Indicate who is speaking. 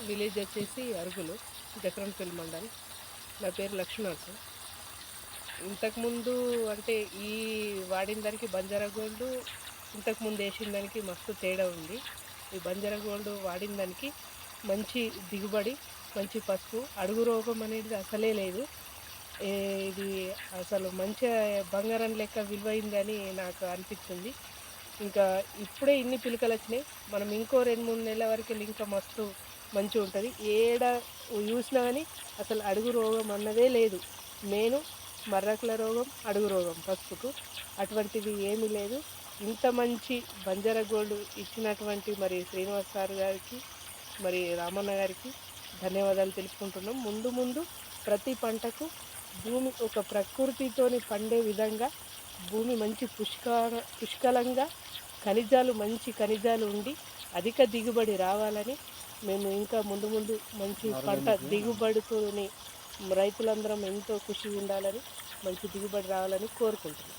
Speaker 1: Village వచ్చేసి అరుగులు, జక్రన్పల్లి మండల్. నా పేరు లక్ష్మీనరసం. ఇంతకుముందు అంటే ఈ వాడిన దానికి బంజారా గోల్డ్ ఇంతకుముందు వేసిన దానికి మస్తు తేడా ఉంది. ఈ బంజారా గోల్డ్ వాడిన దానికి మంచి దిగుబడి, మంచి పసుపు, అడుగు రోగం అనేది అసలే లేదు. ఇది అసలు మంచిగా బంగారం లెక్క విలువైందని నాకు అనిపించింది. ఇంకా ఇప్పుడే ఇన్ని పిలకలు వచ్చినాయి, మనం ఇంకో 2-3 నెలల వరకు ఇంకా మస్తు మంచిగా ఉంటుంది. ఏడ చూసినా కానీ అసలు అడుగు రోగం అన్నదే లేదు. నేను మర్రకుల రోగం, అడుగు రోగం పసుపుకు అటువంటిది ఏమీ లేదు. ఇంత మంచి బంజారా గోల్డ్ ఇచ్చినటువంటి మరి శ్రీనివాస్ సార్ గారికి, మరి రామన్న గారికి ధన్యవాదాలు తెలుపుకుంటున్నాం. ముందు ముందు ప్రతి పంటకు భూమి ఒక ప్రకృతితోని పండే విధంగా భూమి మంచి పుష్కలంగా ఖనిజాలు, మంచి ఖనిజాలు ఉండి అధిక దిగుబడి రావాలని మేము ఇంకా ముందు ముందు మంచి పంట దిగుబడితోని రైతులందరం ఎంతో ఖుషి ఉండాలని, మంచి దిగుబడి రావాలని కోరుకుంటున్నాం.